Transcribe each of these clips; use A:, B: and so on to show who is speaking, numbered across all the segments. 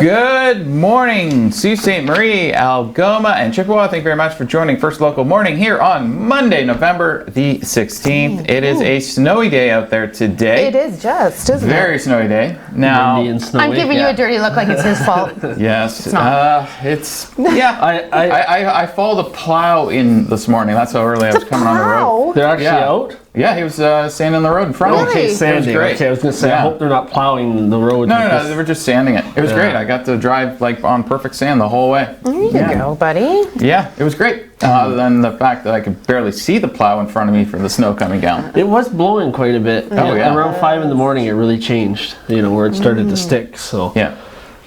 A: Good morning, Sault Ste. Marie, Algoma, and Chippewa. Thank you very much for joining First Local Morning here on Monday, November the 16th. It is a snowy day out there today.
B: It is just, isn't it?
A: Very snowy day. Now,
B: I'm giving you a dirty look like it's his fault.
A: Yes.
B: It's not.
A: I followed the plow in this morning. That's how early I was coming on the road.
C: They're actually out?
A: Yeah, he was sanding the road in front of me.
B: Really?
C: Sanding. Okay, I was going to say, I hope they're not plowing the road.
A: No, they were just sanding it. It was great. I got to drive like on perfect sand the whole way.
B: There you go, buddy.
A: Yeah, it was great. Other than the fact that I could barely see the plow in front of me for the snow coming down.
C: It was blowing quite a bit.
A: Oh, yeah.
C: Around 5 in the morning, it really changed, where it started to stick. So
A: Yeah.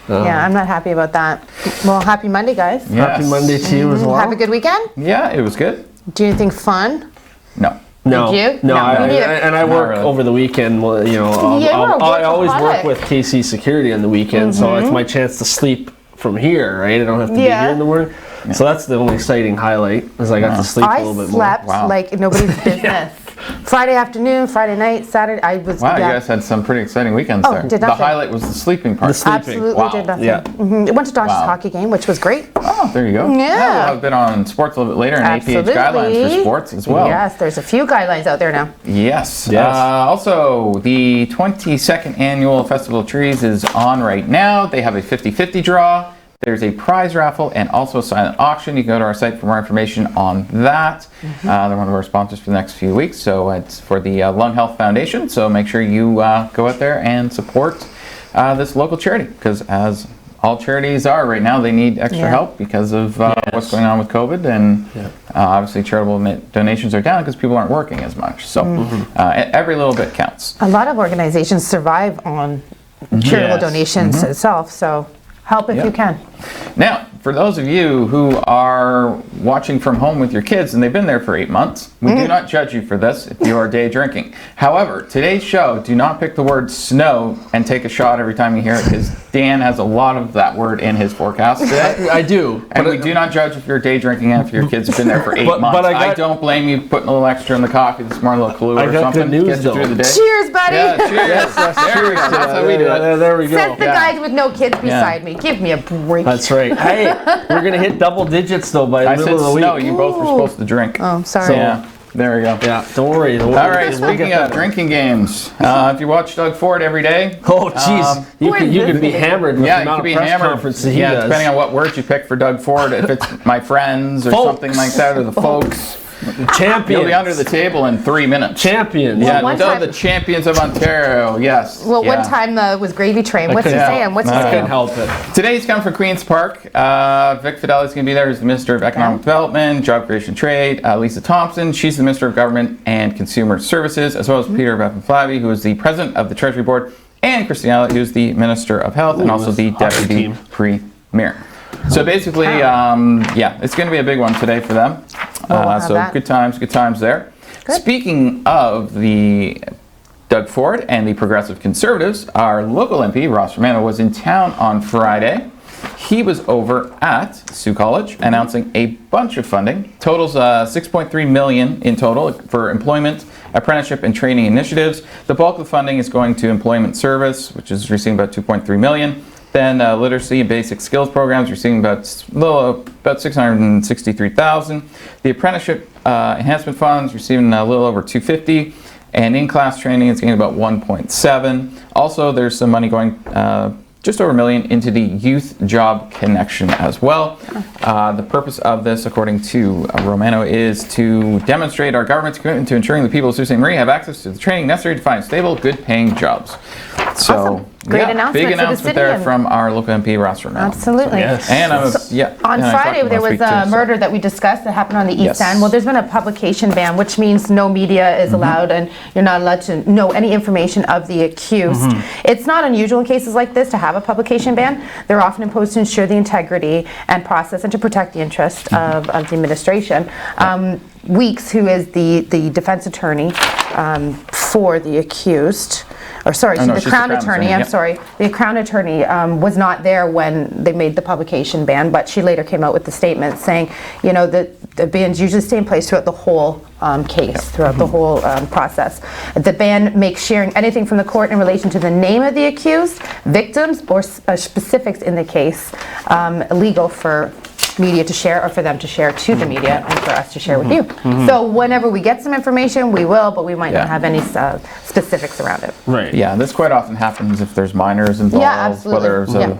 B: Yeah, I'm not happy about that. Well, happy Monday, guys.
A: Yes.
C: Happy Monday to you as well.
B: Have a good weekend?
A: Yeah, it was good.
B: Do anything fun?
A: No.
C: No,
B: Did you?
C: no,
B: No, me neither.
C: and I work
A: really.
C: over the weekend. Well, I always work with KC Security on the weekend, so it's my chance to sleep from here. Right, I don't have to be here in the morning. Yeah. So that's the only exciting highlight, is I got to sleep a little bit more.
B: I slept like nobody's business. Friday afternoon, Friday night, Saturday. I was.
A: Wow, you guys had some pretty exciting weekends there.
B: Did
A: the
B: nothing.
A: highlight was the sleeping part.
B: Absolutely did nothing.
C: Yeah.
B: Went to Don's hockey game, which was great.
A: Oh, there you go.
B: Yeah.
A: We'll have a bit on sports a little bit later and APH guidelines for sports as well.
B: Yes, there's a few guidelines out there now.
A: Yes. Also, the 22nd annual Festival of Trees is on right now. They have a 50-50 draw. There's a prize raffle and also a silent auction. You can go to our site for more information on that. They're one of our sponsors for the next few weeks. So it's for the Lung Health Foundation. So make sure you go out there and support this local charity, because as all charities are right now, they need extra help because of what's going on with COVID. And obviously charitable donations are down because people aren't working as much. So every little bit counts.
B: A lot of organizations survive on charitable donations itself. So help if you can.
A: Now, for those of you who are watching from home with your kids and they've been there for 8 months, we do not judge you for this if you are day drinking. However, today's show, do not pick the word snow and take a shot every time you hear it, because Dan has a lot of that word in his forecast today.
C: I do.
A: And we do not judge if you're day drinking after your kids have been there for 8 months. But I don't blame you putting a little extra in the coffee this morning, a little Kahlua or something.
C: Good news,
A: get you through the day.
B: Cheers, buddy.
A: Yeah, cheers. There we go. That's how we do it.
C: There we go.
B: Says the guys with no kids beside me. Give me a break.
C: That's right. Hey, we're going to hit double digits, though, by the middle of the week.
A: I said snow. You both were supposed to drink.
B: Oh, sorry.
A: So, yeah, there we go.
C: Yeah, don't worry.
A: All right, speaking of drinking games, if you watch Doug Ford every day.
C: Oh, jeez. You could be hammered with the amount of press conferences he does.
A: Depending on what words you pick for Doug Ford. If it's my friends or something like that, or the folks.
C: Champions.
A: You'll be under the table in 3 minutes.
C: Champions.
A: The champions of Ontario, yes.
B: Well, one time was Gravy Train. What's he saying? What's he saying?
C: I can't help it.
A: Today's come from Queen's Park. Vic Fideli's going to be there. He's the Minister of Economic Development, Job Creation Trade. Lisa Thompson, she's the Minister of Government and Consumer Services, as well as Peter Bevan-Flavy, who is the President of the Treasury Board, and Christine Allett, who's the Minister of Health and also the Deputy Premier. So basically, it's going to be a big one today for them. Good times there. Good. Speaking of the Doug Ford and the Progressive Conservatives, our local MP, Ross Romano, was in town on Friday. He was over at Sault College announcing a bunch of funding. Totals $6.3 million in total for employment, apprenticeship, and training initiatives. The bulk of the funding is going to employment service, which is receiving about $2.3 million. Then literacy and basic skills programs receiving about $663,000. The apprenticeship enhancement funds receiving a little over $250,000, and in-class training is getting about $1.7. Also, there's some money going just over $1 million into the Youth Job Connection as well. The purpose of this, according to Romano, is to demonstrate our government's commitment to ensuring the people of Sault Ste. Marie have access to the training necessary to find stable, good-paying jobs. So,
B: awesome. Great announcement.
A: Big announcement there from our local MP, Ross Romano.
B: Absolutely.
C: Yes.
A: And
B: on Friday, there was a murder that we discussed that happened on the East End. Well, there's been a publication ban, which means no media is allowed, and you're not allowed to know any information of the accused. It's not unusual in cases like this to have a publication ban. They're often imposed to ensure the integrity and process and to protect the interest of the administration. Weeks, who is the defense attorney for the accused. Or sorry,
A: Oh, no,
B: the
A: she's
B: Crown
A: the Crown
B: Attorney,
A: Attorney,
B: I'm
A: yep.
B: sorry. The Crown Attorney was not there when they made the publication ban, but she later came out with the statement saying, you know, that the bans usually stay in place throughout the whole case, throughout the whole process. The ban makes sharing anything from the court in relation to the name of the accused, victims, or specifics in the case illegal for media to share or for them to share to the media and for us to share with you. So whenever we get some information, we will, but we might not have any specifics around it.
C: Right.
A: Yeah, this quite often happens if there's minors involved.
B: Yeah, absolutely.
A: Whether there's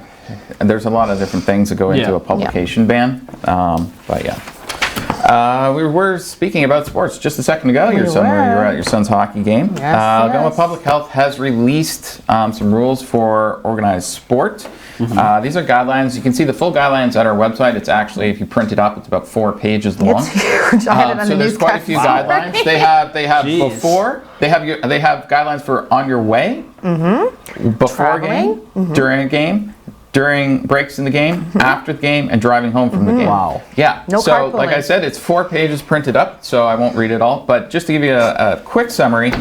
A: and there's a lot of different things that go into a publication ban. But yeah. We were speaking about sports just a second ago. You were at your son's hockey game.
B: Yes,
A: Algoma Public Health has released some rules for organized sport. These are guidelines. You can see the full guidelines at our website. It's actually, if you print it up, it's about 4 pages long.
B: It's huge. I had it on
A: So
B: the
A: there's quite a few guidelines. They have
C: Jeez.
A: before. They have guidelines for on your way, before a game, during a game, during breaks in the game, after the game, and driving home from the game.
C: Wow.
A: Yeah.
B: No
A: so,
B: carpooling.
A: like I said, it's 4 pages printed up, so I won't read it all. But just to give you a quick summary,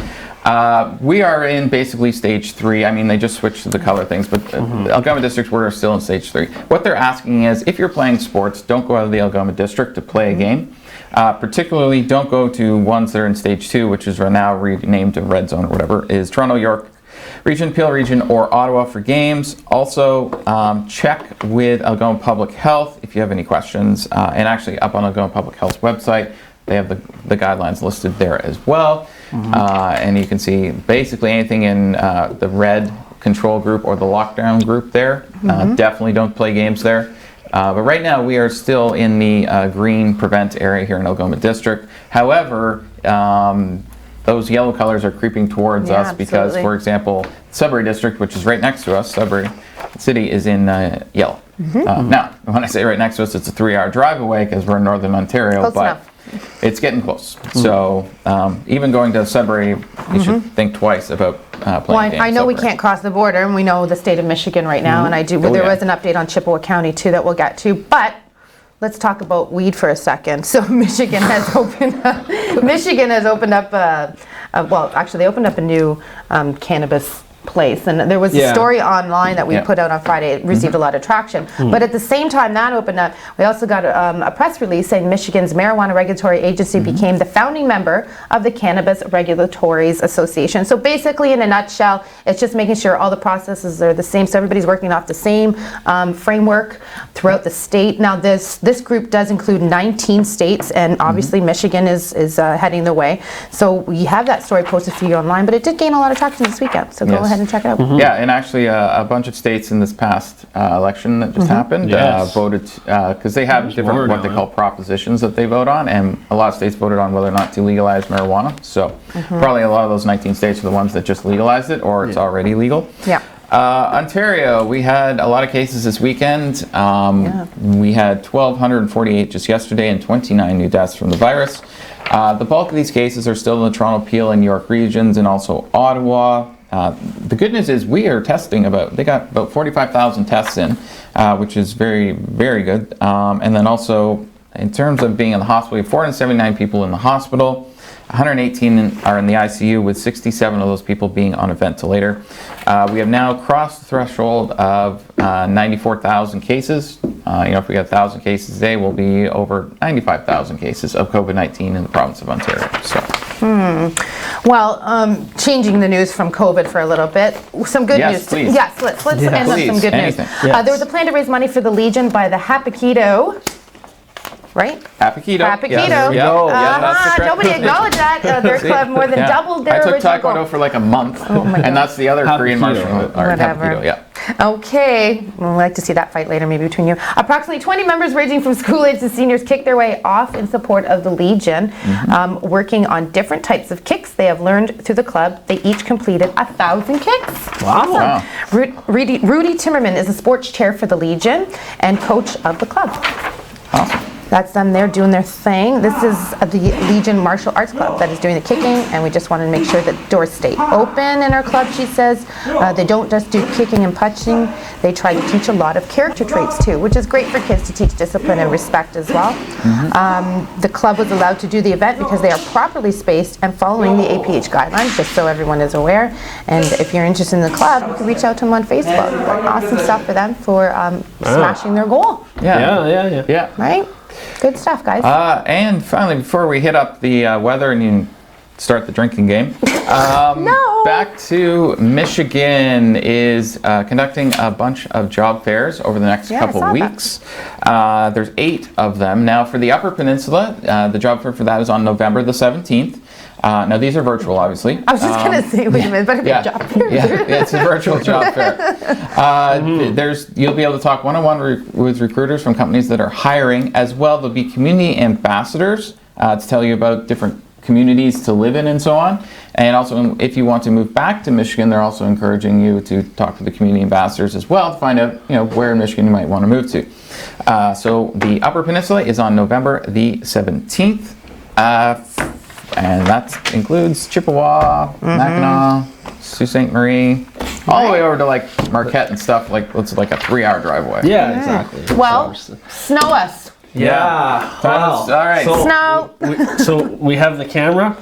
A: we are in basically stage 3. I mean, they just switched to the color things, but Algoma District, we're still in stage 3. What they're asking is, if you're playing sports, don't go out of the Algoma District to play a game. Particularly, don't go to ones that are in stage 2, which is now renamed to Red Zone or whatever, is Toronto, York Region, Peel Region, or Ottawa for games. Also, check with Algoma Public Health if you have any questions. And actually, up on Algoma Public Health's website, they have the guidelines listed there as well. And you can see basically anything in the red control group or the lockdown group there. Definitely don't play games there. But right now we are still in the green prevent area here in Algoma District. However, those yellow colors are creeping towards us because,
B: absolutely.
A: for example, Sudbury District, which is right next to us, Sudbury City, is in yellow. Now, when I say right next to us, it's a 3-hour drive away because we're in Northern Ontario,
B: Close
A: but
B: enough.
A: it's getting close. So even going to Sudbury, you should think twice about playing
B: Well,
A: games
B: I know we
A: over.
B: can't cross the border, and we know the state of Michigan right now, and there was an update on Chippewa County too that we'll get to, but let's talk about weed for a second. So Michigan has opened up, well, actually they opened up a new cannabis place, and there was a story online that we put out on Friday. It received a lot of traction, but at the same time that opened up, we also got a press release saying Michigan's Marijuana Regulatory Agency became the founding member of the Cannabis Regulatories Association. So basically, in a nutshell, it's just making sure all the processes are the same, so everybody's working off the same framework throughout the state. Now this group does include 19 states, and obviously Michigan is heading the way. So we have that story posted for you online, but it did gain a lot of traction this weekend, so go ahead and check it out.
A: Yeah, and actually a bunch of states in this past election that just happened voted, because they have different what they call propositions that they vote on, and a lot of states voted on whether or not to legalize marijuana. So probably a lot of those 19 states are the ones that just legalized it, or it's already legal.
B: Yeah.
A: Ontario, we had a lot of cases this weekend. We had 1,248 just yesterday and 29 new deaths from the virus. The bulk of these cases are still in the Toronto, Peel, and York regions, and also Ottawa. The good news is we are testing they got about 45,000 tests in, which is very, very good. And then also, in terms of being in the hospital, we have 479 people in the hospital. 118 are in the ICU, with 67 of those people being on a ventilator. We have now crossed the threshold of 94,000 cases. If we get 1,000 cases a day, we'll be over 95,000 cases of COVID-19 in the province of Ontario.
B: Well, changing the news from COVID for a little bit, some good news.
A: Please.
B: Yes, let's end on some good news.
A: Anything.
B: There was a plan to raise money for the Legion by the Happy-Keto. Right?
A: Happy-Keto.
B: Happy-Keto.
A: That's the correct
B: nobody acknowledged that. Their club more than doubled their original
A: I took Taekwondo for like a month, and that's the other Korean martial art.
B: Whatever. Okay, well, I'd like to see that fight later, maybe between you. Approximately 20 members ranging from school age to seniors kicked their way off in support of the Legion, working on different types of kicks they have learned through the club. They each completed 1,000 kicks.
C: Wow.
B: Rudy Timmerman is the sports chair for the Legion and coach of the club.
A: Awesome.
B: That's them there doing their thing. This is the Legion Martial Arts Club that is doing the kicking, and we just wanted to make sure that doors stay open in our club, she says. They don't just do kicking and punching. They try to teach a lot of character traits too, which is great for kids to teach discipline and respect as well. The club was allowed to do the event because they are properly spaced and following the APH guidelines, just so everyone is aware. And if you're interested in the club, you can reach out to them on Facebook. But awesome stuff for them for smashing their goal.
A: Yeah.
B: Right? Good stuff, guys.
A: And finally, before we hit up the weather and you start the drinking game, back to Michigan is conducting a bunch of job fairs over the next couple weeks. There's 8 of them. Now, for the Upper Peninsula, the job fair for that is on November the 17th. Now, these are virtual, obviously.
B: I was just going to say, wait a minute, but a job fair.
A: Yeah, it's a virtual job fair. You'll be able to talk one-on-one with recruiters from companies that are hiring. As well, there'll be community ambassadors to tell you about different communities to live in and so on. And also, if you want to move back to Michigan, they're also encouraging you to talk to the community ambassadors as well to find out, where in Michigan you might want to move to. So the Upper Peninsula is on November the 17th. And that includes Chippewa, Mackinac, Sault Ste. Marie, all the way over to Marquette and stuff. It's like a 3-hour drive away.
C: Yeah, exactly.
B: Well, snow us.
C: Yeah. Wow.
A: All right.
B: Snow.
C: So we have the camera.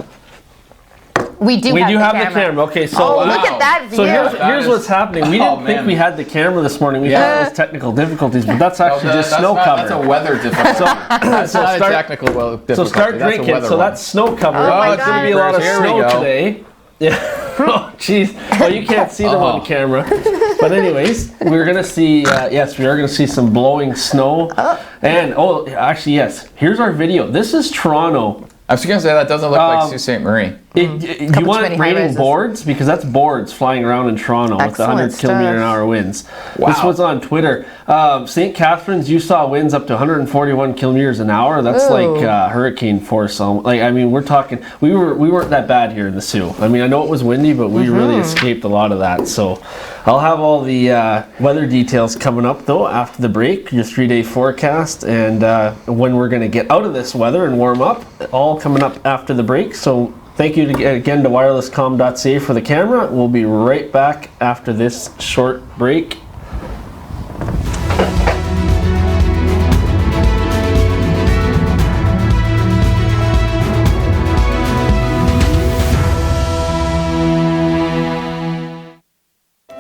B: We do have the camera.
C: Okay, so
B: look at that view.
C: So here's what's happening. We didn't think we had the camera this morning. We thought it was technical difficulties, but that's actually just snow cover.
A: That's a weather difficulty. That's not a technical difficulty.
C: So start drinking. So that's snow cover.
B: Oh,
C: it's going to be a lot of snow today. Yeah. Oh, jeez. Well, you can't see them on camera. But anyways, we're going to see, yes, we are going to see some blowing snow. And, actually, yes. Here's our video. This is Toronto.
A: I was going to say that doesn't look like Sault Ste. Marie.
C: You want raining boards? Because that's boards flying around in Toronto with the 100-kilometer-an-hour winds.
A: Wow.
C: This was on Twitter. St. Catharines, you saw winds up to 141 kilometers an hour. That's like hurricane force. We're talking. We weren't that bad here in the Soo. I know it was windy, but we really escaped a lot of that. So I'll have all the weather details coming up though after the break. Your 3-day forecast and when we're going to get out of this weather and warm up. All coming up after the break. So. Thank you again to wirelesscom.ca for the camera. We'll be right back after this short break.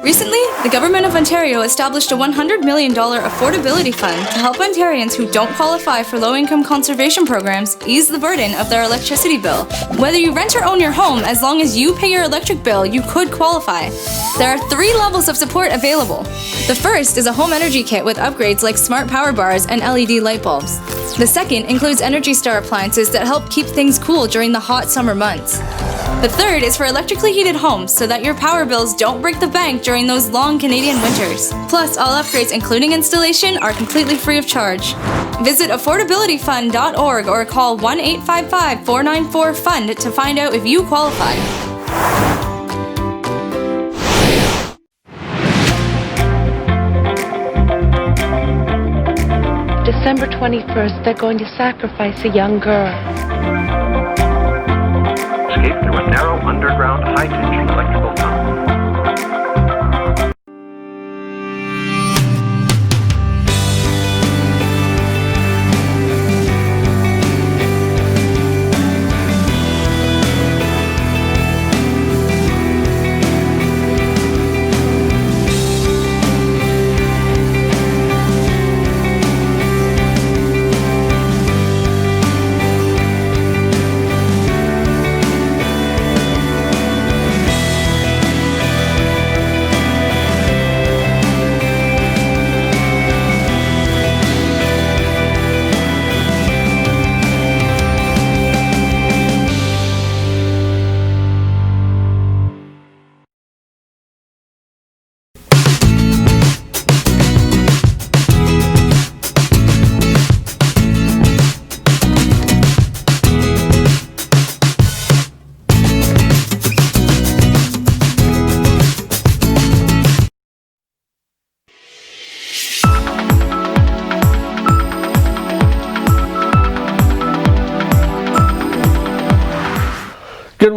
D: Recently, the Government of Ontario established a $100 million affordability fund to help Ontarians who don't qualify for low-income conservation programs ease the burden of their electricity bill. Whether you rent or own your home, as long as you pay your electric bill, you could qualify. There are 3 levels of support available. The first is a home energy kit with upgrades like smart power bars and LED light bulbs. The second includes Energy Star appliances that help keep things cool during the hot summer months. The third is for electrically heated homes so that your power bills don't break the bank during those long Canadian winters. Plus, all upgrades, including installation, are completely free of charge. Visit affordabilityfund.org or call 1-855-494-FUND to find out if you qualify.
E: December 21st, they're going to sacrifice a young girl.
F: Escape through a narrow underground high-tension electrical tunnel.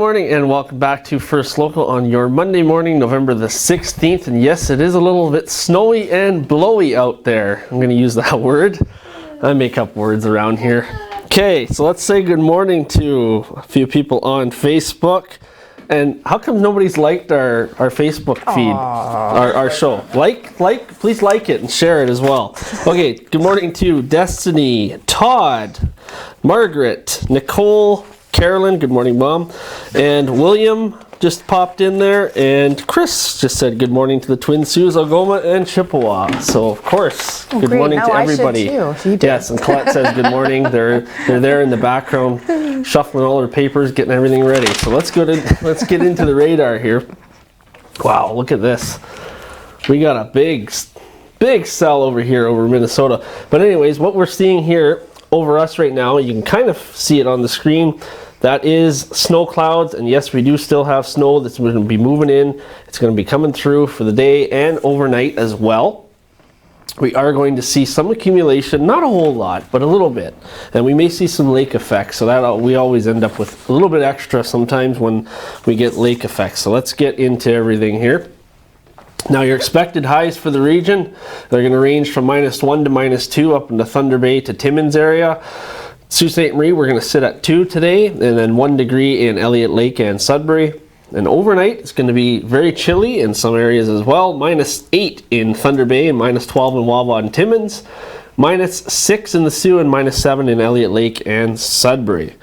C: morning, and welcome back to First Local on your Monday morning, November the 16th. And yes, it is a little bit snowy and blowy out there. I'm going to use that word. I make up words around here. Okay, so let's say good morning to a few people on Facebook. And how come nobody's liked our Facebook feed, our show? Please like it and share it as well. Okay, good morning to Destiny, Todd, Margaret, Nicole, Carolyn, good morning, Mom, and William just popped in there, and Chris just said good morning to the Twin Saults, Algoma, and Chippewa. So, of course, good morning to everybody.
B: I should too.
C: Yes, and Colette says good morning. They're there in the background, shuffling all their papers, getting everything ready. So let's get into the radar here. Wow, look at this. We got a big cell over here over Minnesota. But anyways, what we're seeing here over us right now, you can kind of see it on the screen. That is snow clouds, and yes, we do still have snow that's going to be moving in. It's going to be coming through for the day and overnight as well. We are going to see some accumulation, not a whole lot, but a little bit. And we may see some lake effects, so that we always end up with a little bit extra sometimes when we get lake effects. So let's get into everything here. Now, your expected highs for the region, they're going to range from -1 to -2 up into Thunder Bay to Timmins area. Sault Ste. Marie, we're going to sit at 2 today, and then 1 degree in Elliott Lake and Sudbury. And overnight, it's going to be very chilly in some areas as well. -8 in Thunder Bay and -12 in Wawa and Timmins. -6 in the Sioux and -7 in Elliott Lake and Sudbury.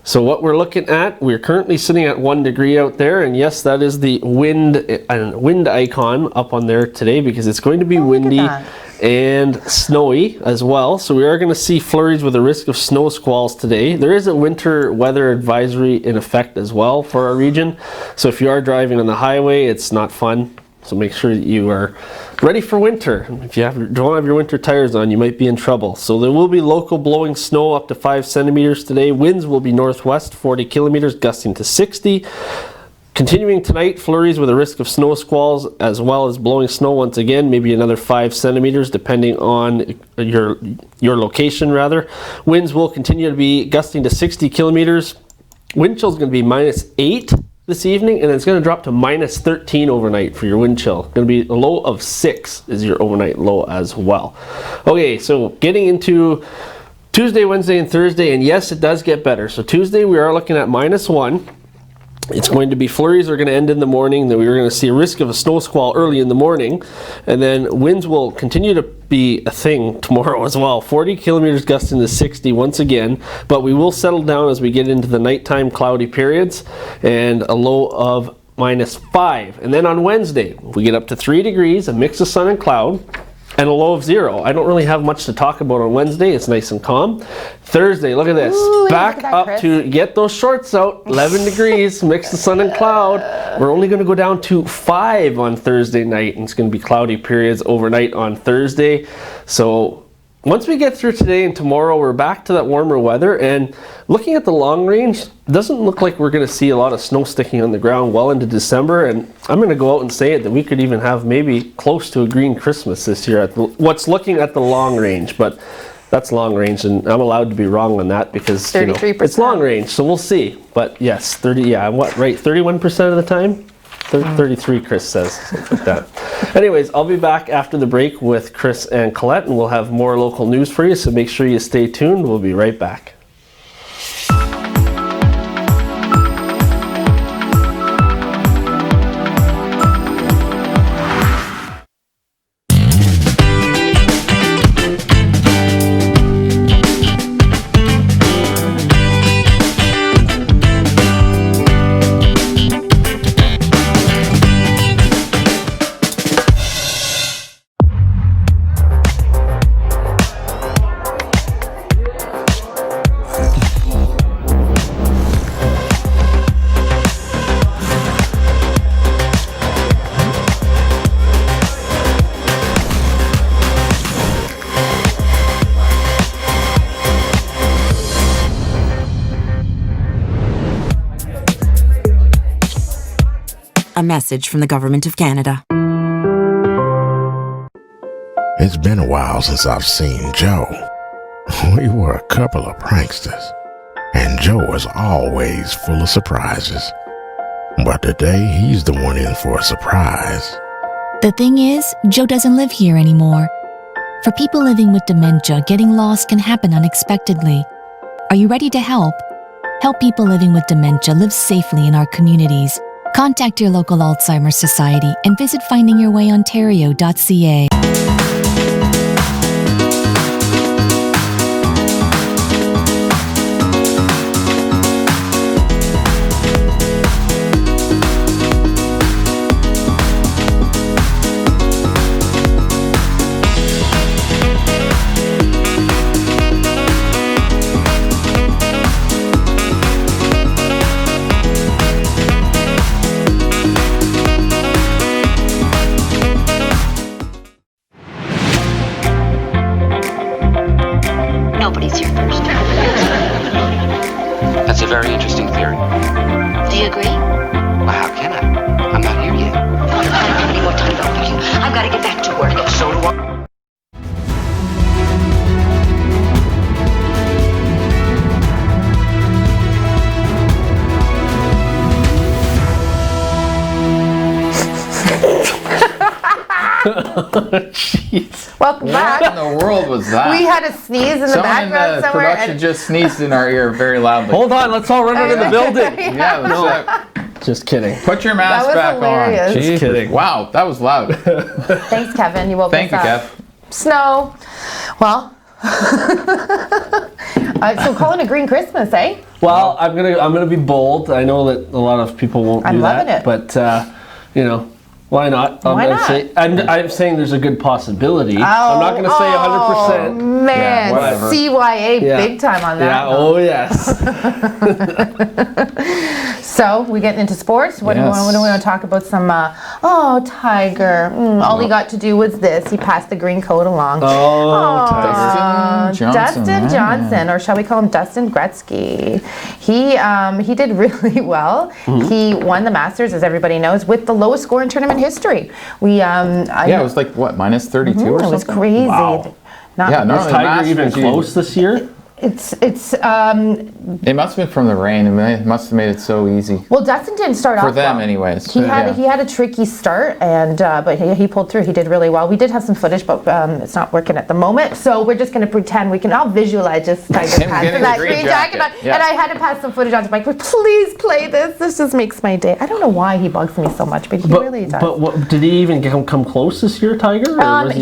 C: So what we're looking at, we're currently sitting at 1 degree out there, and yes, that is the wind icon up on there today because it's going to be windy and snowy as well. So we are going to see flurries with a risk of snow squalls today. There is a winter weather advisory in effect as well for our region. So if you are driving on the highway, it's not fun. So make sure that you are ready for winter. If you don't have your winter tires on, you might be in trouble. So there will be local blowing snow up to 5 centimeters today. Winds will be northwest 40 kilometers, gusting to 60. Continuing tonight, flurries with a risk of snow squalls as well as blowing snow once again, maybe another 5 centimeters depending on your location rather. Winds will continue to be gusting to 60 kilometers. Wind chill is going to be -8 this evening, and it's going to drop to -13 overnight for your wind chill. Going to be a low of 6 is your overnight low as well. Okay, so getting into Tuesday, Wednesday, and Thursday, and yes, it does get better. So Tuesday we are looking at -1. It's going to be flurries are going to end in the morning. Then we're going to see a risk of a snow squall early in the morning. And then winds will continue to be a thing tomorrow as well. 40 kilometers gusting to 60 once again. But we will settle down as we get into the nighttime cloudy periods and a low of -5. And then on Wednesday, we get up to 3 degrees, a mix of sun and cloud, and a low of 0. I don't really have much to talk about on Wednesday. It's nice and calm. Thursday, look at this.
B: Ooh,
C: back up
B: Chris.
C: to get those shorts out. 11 degrees, mix of sun and cloud. We're only going to go down to 5 on Thursday night, and it's going to be cloudy periods overnight on Thursday. So once we get through today and tomorrow, we're back to that warmer weather. And looking at the long range, it doesn't look like we're going to see a lot of snow sticking on the ground well into December. And I'm going to go out and say it that we could even have maybe close to a green Christmas this year. What's looking at the long range, but that's long range, and I'm allowed to be wrong on that because
B: 33%.
C: It's long range, so we'll see. But yes, 31% of the time. 33, Chris says, something like that. Anyways, I'll be back after the break with Chris and Colette, and we'll have more local news for you, so make sure you stay tuned. We'll be right back.
G: A message from the Government of Canada.
H: It's been a while since I've seen Joe. We were a couple of pranksters, and Joe is always full of surprises. But today, he's the one in for a surprise.
I: The thing is, Joe doesn't live here anymore. For people living with dementia, getting lost can happen unexpectedly. Are you ready to help? Help people living with dementia live safely in our communities. Contact your local Alzheimer's Society and visit findingyourwayontario.ca.
J: Nobody's here first.
K: That's a very interesting theory.
J: Do you agree?
K: Well, how can I? I'm not here yet.
J: I don't have any more time for you. I've got to get back to work. So do I.
C: Jeez.
B: Welcome back.
A: What in the world was that?
B: We had a sneeze in the
A: Someone
B: background
A: in the
B: somewhere.
A: production just sneezed in our ear very loudly.
C: Hold on, let's all run into the building.
A: Yeah, let's,
C: Just kidding.
A: put your mask
B: was
A: back
B: hilarious.
A: on.
C: Just kidding.
A: Wow, that was loud.
B: Thanks, Kevin. You woke
A: Thank you,
B: us up.
A: Kev.
B: Snow. Well, so calling it Green Christmas, eh?
C: Well, I'm gonna be bold. I know that a lot of people won't
B: I'm
C: do that,
B: loving it.
C: but you know, why not?
B: Why not?
C: I'm saying there's a good possibility. I'm not gonna say 100%.
B: Man,
A: Yeah, whatever.
B: CYA
C: Yeah.
B: big time on that.
C: Yeah. Oh yes.
B: So we getting into sports. What do we
A: Yes.
B: want to talk about? Some Tiger. All he got to do was this. He passed the green coat along.
C: Oh,
A: Dustin
B: Johnson, or shall we call him Dustin Gretzky? He did really well. He won the Masters, as everybody knows, with the lowest score in tournament history. It
A: was like, what, minus 32 or something?
B: It was crazy.
C: Wow.
A: Yeah, no,
C: Is Tiger even close this year?
B: It's
A: It must have been from the rain. It must have made it so easy.
B: well, Dustin didn't start off
A: For them,
B: well.
A: anyways.
B: He had
A: Yeah.
B: he had a tricky start, and but he pulled through. He did really well. We did have some footage, but it's not working at the moment. So we're just going to pretend we can. I'll visualize just Tiger
A: Him
B: passing
A: getting
B: that
A: the green jacket.
B: on.
A: Yeah.
B: And I had to pass some footage on to Mike. Please play this. This just makes my day. I don't know why he bugs me so much, but he really does.
C: But what, did he even come close this year, Tiger? Or was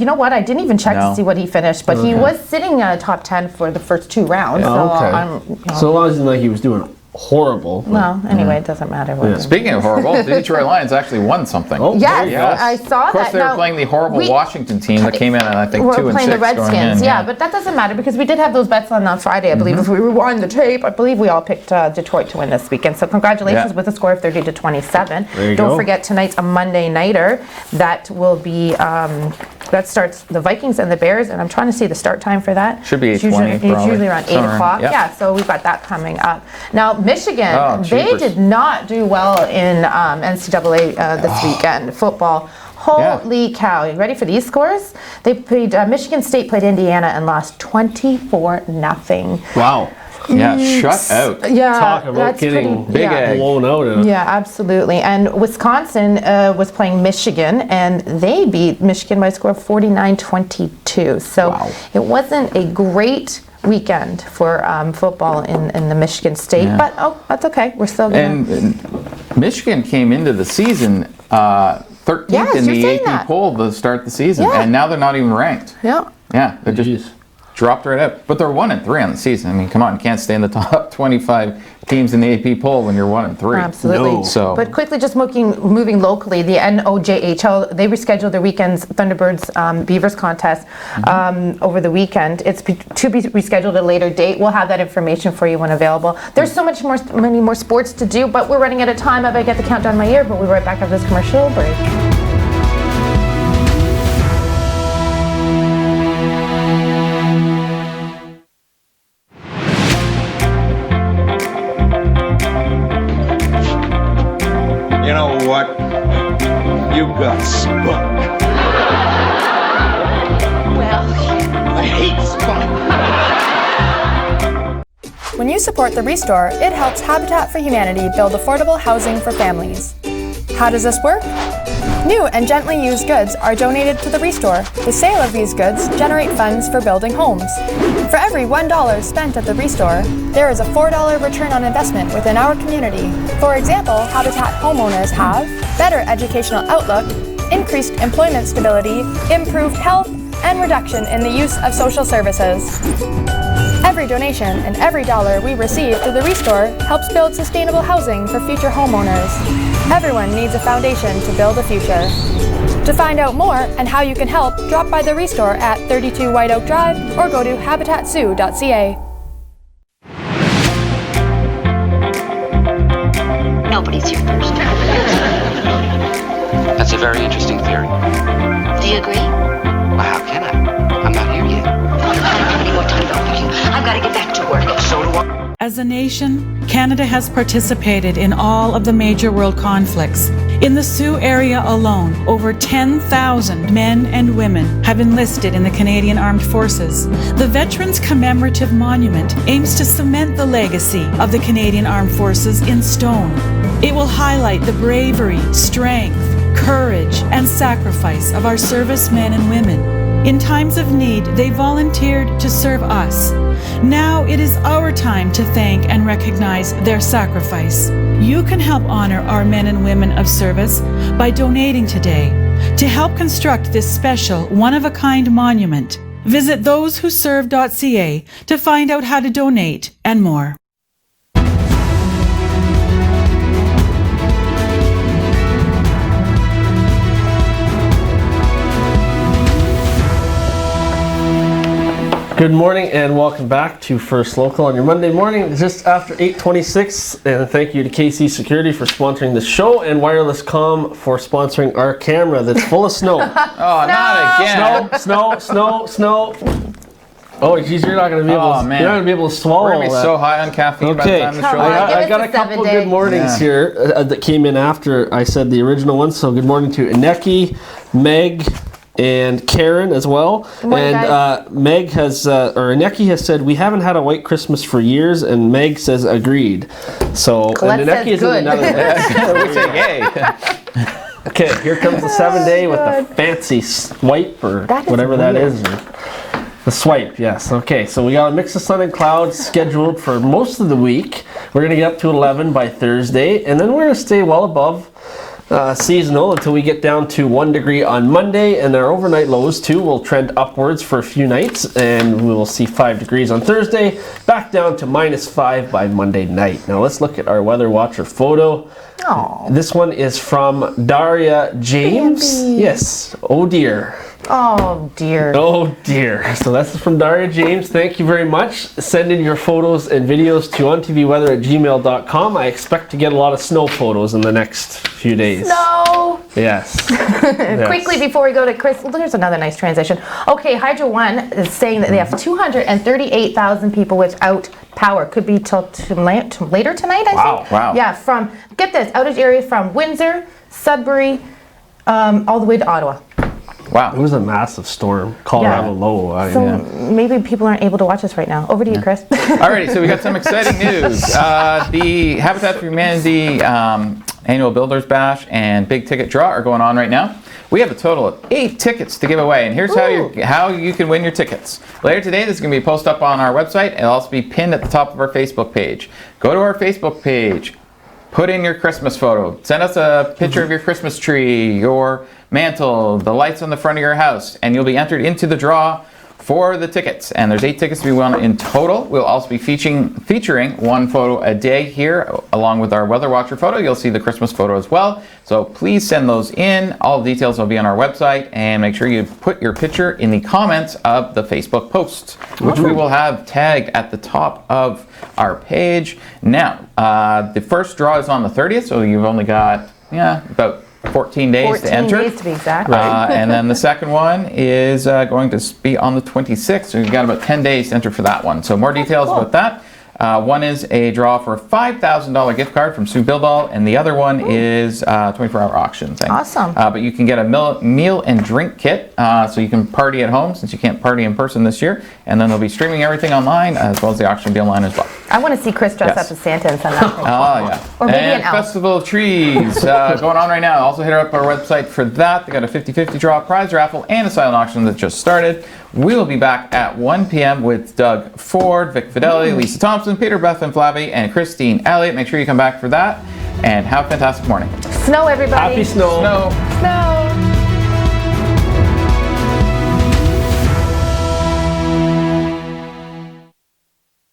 B: you know what? I didn't even check
A: No.
B: to see what he finished, but he was sitting top 10 for the first two rounds. So
C: okay.
B: I'm,
C: So long as he was doing horrible. but-
B: well, anyway, it doesn't matter. What
A: Speaking of horrible, the Detroit Lions actually won something.
C: Oh,
B: Yes,
C: there you go.
B: I saw that.
A: Of course, they were
B: Now,
A: playing the horrible
B: we-
A: Washington team that came in at, I think,
B: We're
A: 2 and 6
B: playing the
A: going
B: Redskins,
A: in.
B: yeah, but that doesn't matter because we did have those bets on Friday, I believe. If we rewind the tape, I believe we all picked Detroit to win this weekend. So congratulations
A: Yeah.
B: with a score of 30-27.
C: There you
B: Don't
C: go.
B: forget tonight's a Monday nighter. That will be that starts the Vikings and the Bears, and I'm trying to see the start time for that.
A: Should be
B: It's
A: 8:20
B: usually, it's
A: probably.
B: usually around 8
A: Somewhere,
B: o'clock.
A: yeah.
B: Yeah, so we've got that coming up. Now Michigan,
A: Oh,
B: they
A: jeepers.
B: did not do well in NCAA this weekend football. Holy cow! You ready for these scores? They played Michigan State played Indiana and lost 24-0.
C: Wow.
A: Yeah, shut out.
B: Yeah,
C: Talk about
B: that's
C: getting
B: pretty,
A: big egg.
C: blown out of it.
B: Yeah, absolutely. And Wisconsin was playing Michigan, and they beat Michigan by a score of 49-22. So
A: Wow.
B: it wasn't a great weekend for football in the Michigan State,
A: Yeah.
B: but that's okay. We're still gonna.
A: And Michigan came into the season 13th
B: Yes,
A: in
B: you're
A: the
B: saying
A: AP
B: that.
A: poll to start the season,
B: Yeah.
A: and now they're not even ranked.
B: Yeah.
A: Yeah, they
C: Jeez.
A: just dropped right out. But they're 1-3 on the season. I mean, come on, you can't stay in the top 25 teams in the AP poll when you're 1-3.
B: Absolutely.
C: No.
A: So,
B: But quickly, just moving locally, the NOJHL, they rescheduled their weekend's Thunderbirds Beavers contest over the weekend. It's to be rescheduled at a later date. We'll have that information for you when available. There's so many more sports to do, but we're running out of time. I better get the countdown in my ear, but we'll be right back after this commercial break.
L: You know what? You've got spunk.
J: Well,
L: I hate spunk.
M: when you support the Restore, it helps Habitat for Humanity build affordable housing for families. How does this work? New and gently used goods are donated to the Restore. The sale of these goods generate funds for building homes. For every $1 spent at the Restore, there is a $4 return on investment within our community. For example, Habitat homeowners have better educational outlook, increased employment stability, improved health, and reduction in the use of social services. Every donation and every dollar we receive through the Restore helps build sustainable housing for future homeowners. Everyone needs a foundation to build a future. To find out more and how you can help, drop by the Restore at 32 White Oak Drive or go to habitatsioux.ca.
J: Nobody's here first.
K: That's a very interesting theory.
J: Do you agree?
K: Well, how can I? I'm not here yet.
J: I don't have any more time for you. I've got to get back to work.
K: So do I.
N: As a nation, Canada has participated in all of the major world conflicts. In the Sault area alone, over 10,000 men and women have enlisted in the Canadian Armed Forces. The Veterans Commemorative Monument aims to cement the legacy of the Canadian Armed Forces in stone. It will highlight the bravery, strength, courage, and sacrifice of our servicemen and women. In times of need, they volunteered to serve us. Now it is our time to thank and recognize their sacrifice. You can help honor our men and women of service by donating today to help construct this special, one-of-a-kind monument. Visit thosewhoserve.ca to find out how to donate and more.
C: Good morning and welcome back to First Local on your Monday morning, just after 8:26. And thank you to KC Security for sponsoring the show and Wireless Com for sponsoring our camera that's full of snow.
A: Oh, not again.
C: Snow. Oh, geez, you're not going to be able.
A: Man.
C: You're not going to be able to swallow
A: We're going to be
C: that.
A: so high on caffeine by the time the show
C: I got a couple good mornings here that came in after I said the original one. So good morning to Ineki, Meg, and Karen as well.
B: Morning,
C: and Meg has, or Ineki has said, we haven't had a white Christmas for years, and Meg says agread. So,
B: Colette
C: and Ineki is in another.
A: We say yay.
C: Okay, here comes the 7-day with the fancy swipe or whatever that is. The swipe, yes. Okay, so we got a mix of sun and clouds scheduled for most of the week. We're going to get up to 11 by Thursday, and then we're going to stay well above seasonal until we get down to 1 degree on Monday, and our overnight lows too will trend upwards for a few nights, and we will see 5 degrees on Thursday, back down to -5 by Monday night. Now let's look at our Weather Watcher photo.
B: Aww.
C: This one is from Daria James.
B: Baby.
C: Yes. Oh dear.
B: Oh dear.
C: Oh dear. So that's from Daria James. Thank you very much. Send in your photos and videos to ontvweather@gmail.com. I expect to get a lot of snow photos in the next few days.
B: Snow!
C: Yes.
B: Quickly before we go to Chris, here's another nice transition. Okay, Hydro One is saying that they have 238,000 people without power. Could be till later tonight, I think.
A: Wow.
B: Yeah, from, get this, outage area from Windsor, Sudbury, all the way to Ottawa.
A: Wow.
C: It was a massive storm. Colorado low.
B: So maybe people aren't able to watch us right now. Over to you, Chris.
A: Alrighty, so we got some exciting news. The Habitat for Humanity Annual Builders Bash and Big Ticket Draw are going on right now. We have a total of 8 tickets to give away, and here's how you can win your tickets. Later today, this is going to be posted up on our website. It'll also be pinned at the top of our Facebook page. Go to our Facebook page. Put in your Christmas photo. Send us a picture of your Christmas tree, your mantle, the lights on the front of your house, and you'll be entered into the draw for the tickets. And there's 8 tickets to be won in total. We'll also be featuring 1 photo a day here, along with our Weather Watcher photo. You'll see the Christmas photo as well. So please send those in. All the details will be on our website, and make sure you put your picture in the comments of the Facebook post, which we will have tagged at the top of our page. Now, the first draw is on the 30th, so you've only got about 14 days to enter.
B: 14 days to be exact.
A: And then the second one is going to be on the 26th, so you've got about 10 days to enter for that one. So more details about that One is a draw for a $5,000 gift card from Sue Bildall, and the other one is 24-hour auction thing.
B: Awesome.
A: But you can get a meal and drink kit, so you can party at home since you can't party in person this year. And then they'll be streaming everything online, as well as the auction will be online as well.
B: I want to see Chris dress up as Santa and send that.
A: Oh, yeah.
B: Or maybe
A: and
B: an elf.
A: Festival of Trees going on right now. Also hit up our website for that. They got a 50-50 draw, prize raffle, and a silent auction that just started. We will be back at 1 p.m. with Doug Ford, Vic Fidelli, Lisa Thompson, Peter Beth and Flavy, and Christine Elliott. Make sure you come back for that. And have a fantastic morning.
B: Snow, everybody.
C: Happy snow.
A: Snow.
B: Snow.